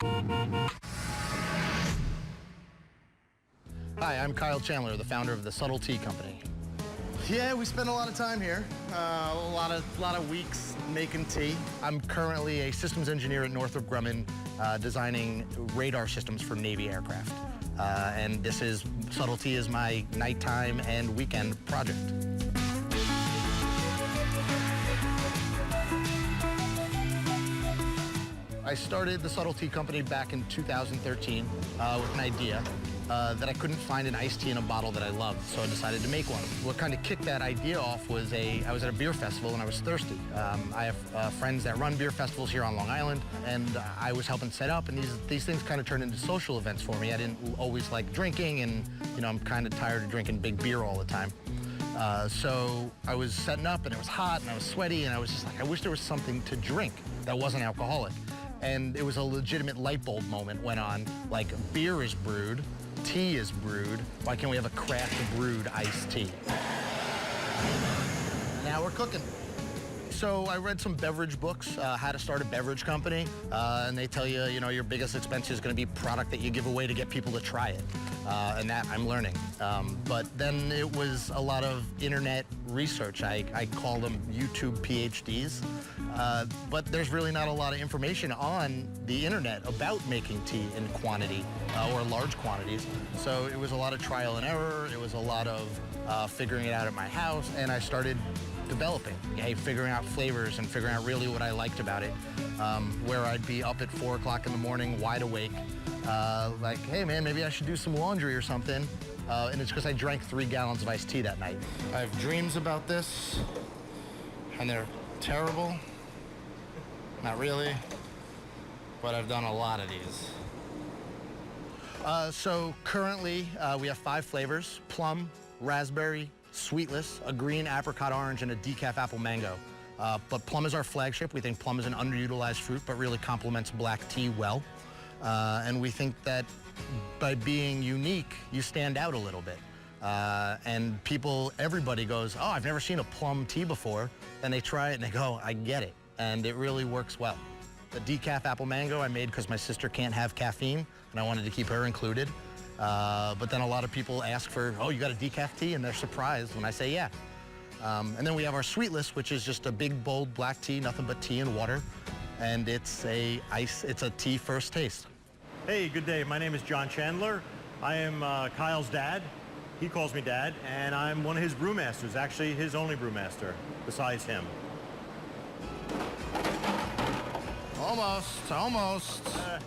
Hi, I'm Kyle Chandler, the founder of the Subtle Tea Company. Yeah, we spend a lot of time here, a lot of weeks making tea. I'm currently a systems engineer at Northrop Grumman, designing radar systems for Navy aircraft. And Subtle Tea is my nighttime and weekend project. I started the Subtle Tea Company back in 2013 with an idea that I couldn't find an iced tea in a bottle that I loved, so I decided to make one. What kind of kicked that idea off was I was at a beer festival and I was thirsty. I have friends that run beer festivals here on Long Island, and I was helping set up, and these things kind of turned into social events for me. I didn't always like drinking, and I'm kind of tired of drinking big beer all the time. So I was setting up, and it was hot, and I was sweaty, and I was just like, I wish there was something to drink that wasn't alcoholic. And it was a legitimate light bulb moment went on, like beer is brewed, tea is brewed, why can't we have a craft brewed iced tea? Now we're cooking. So I read some beverage books, how to start a beverage company, and they tell you, your biggest expense is going to be product that you give away to get people to try it, and that I'm learning. But then it was a lot of internet research. I call them YouTube PhDs, but there's really not a lot of information on the internet about making tea in quantity or large quantities. So it was a lot of trial and error. It was a lot of figuring it out at my house, and I started developing, figuring out flavors and figuring out really what I liked about it, where I'd be up at 4 o'clock in the morning, wide awake, like, hey man, maybe I should do some laundry or something, and it's because I drank 3 gallons of iced tea that night. I have dreams about this, and they're terrible. Not really, but I've done a lot of these. So currently, we have 5 flavors: plum, raspberry, sweetless, a green apricot orange, and a decaf apple mango. But plum is our flagship. We think plum is an underutilized fruit, but really complements black tea well. And we think that by being unique, you stand out a little bit. And everybody goes, oh, I've never seen a plum tea before. Then they try it and they go, I get it. And it really works well. The decaf apple mango I made because my sister can't have caffeine, and I wanted to keep her included. But then a lot of people ask for, oh, you got a decaf tea? And they're surprised when I say yeah. And then we have our sweetless, which is just a big, bold black tea, nothing but tea and water. And it's a tea first taste. Hey, good day. My name is John Chandler. I am Kyle's dad. He calls me dad, and I'm one of his brewmasters, actually his only brewmaster, besides him. Almost.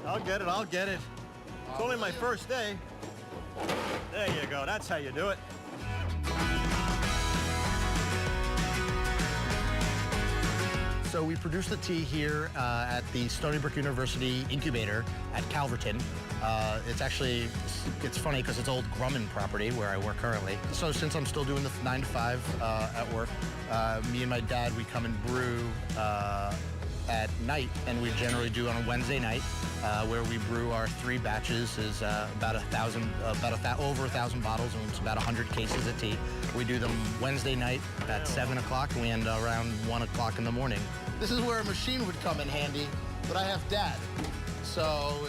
I'll get it. It's only my first day. There you go. That's how you do it. So we produce the tea here at the Stony Brook University Incubator at Calverton. It's funny because it's old Grumman property where I work currently. So since I'm still doing the 9 to 5 at work, me and my dad, we come and brew at night, and we generally do on a Wednesday night, where we brew our 3 batches. Is about over 1,000 bottles, and it's about 100 cases of tea. We do them Wednesday night at 7 o'clock, and we end around 1 o'clock in the morning. This is where a machine would come in handy, but I have Dad, so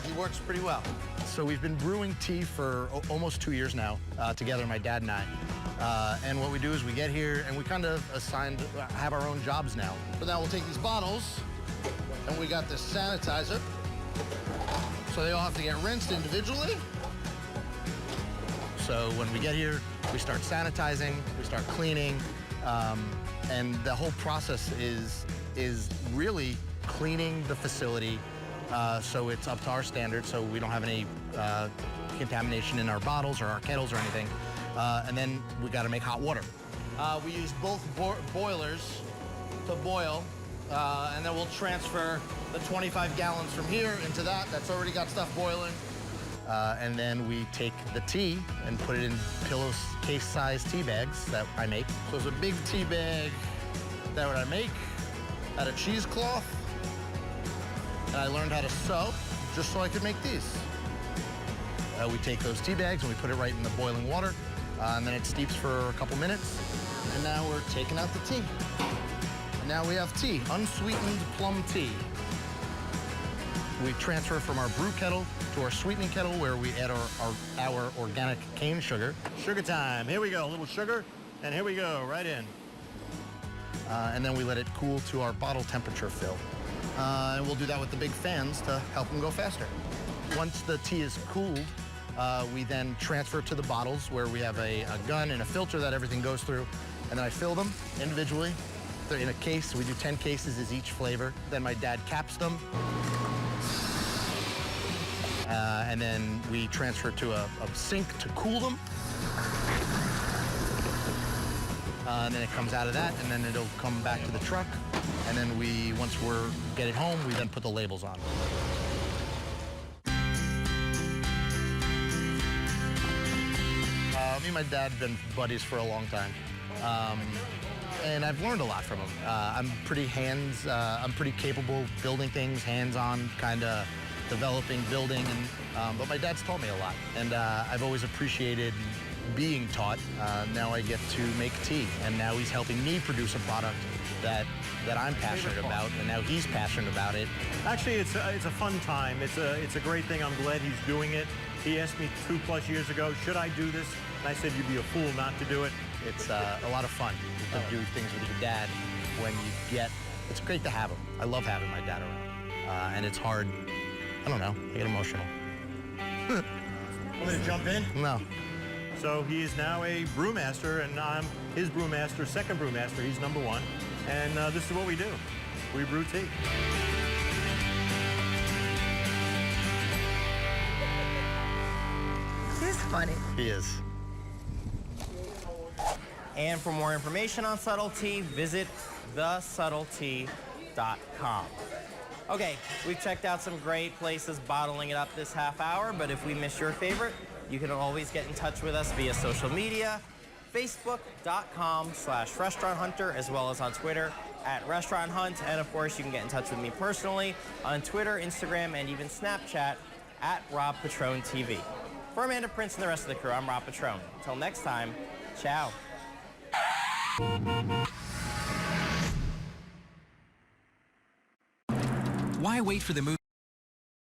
he works pretty well. So we've been brewing tea for almost 2 years now, together, my dad and I. And what we do is we get here and we kind of have our own jobs now. But now we'll take these bottles, and we got this sanitizer. So they all have to get rinsed individually. So when we get here, we start sanitizing, we start cleaning, and the whole process is really cleaning the facility so it's up to our standards, so we don't have any contamination in our bottles or our kettles or anything. And then we got to make hot water. We use both boilers to boil, and then we'll transfer the 25 gallons from here into that's already got stuff boiling. And then we take the tea and put it in pillowcase-sized tea bags that I make. So it's a big tea bag that I make out of cheesecloth, and I learned how to sew just so I could make these. We take those tea bags and we put it right in the boiling water, and then it steeps for a couple minutes, and now we're taking out the tea. And now we have tea, unsweetened plum tea. We transfer from our brew kettle to our sweetening kettle where we add our organic cane sugar. Sugar time. Here we go. A little sugar. And here we go. Right in. And then we let it cool to our bottle temperature fill. And we'll do that with the big fans to help them go faster. Once the tea is cooled, we then transfer to the bottles where we have a gun and a filter that everything goes through. And then I fill them individually. They're in a case. We do 10 cases as each flavor. Then my dad caps them. And then we transfer to a sink to cool them. And then it comes out of that, and then it'll come back to the truck. And then once we get it home, we then put the labels on. Me and my dad have been buddies for a long time. And I've learned a lot from him. I'm pretty capable building things, hands-on, kind of developing, building, but my dad's taught me a lot. And I've always appreciated being taught. Now I get to make tea, and now he's helping me produce a product that I'm passionate about, and now he's passionate about it. Actually, it's a fun time. It's a great thing. I'm glad he's doing it. He asked me 2+ years ago, should I do this? And I said, you'd be a fool not to do it. It's a lot of fun to do things with your dad when it's great to have him. I love having my dad around. And it's hard, I don't know, I get emotional. Want me to jump in? No. So he is now a brewmaster, and I'm his brewmaster, second brewmaster. He's number 1. And this is what we do. We brew tea. He's funny. He is. And for more information on Subtlety, visit thesubtlety.com. Okay, we've checked out some great places bottling it up this half hour, but if we miss your favorite, you can always get in touch with us via social media, facebook.com/Restaurant Hunter, as well as on Twitter @Restaurant Hunt. And of course, you can get in touch with me personally on Twitter, Instagram, and even Snapchat @RobPatronTV. For Amanda Prince and the rest of the crew, I'm Rob Patron. Until next time, ciao. Why wait for the movie?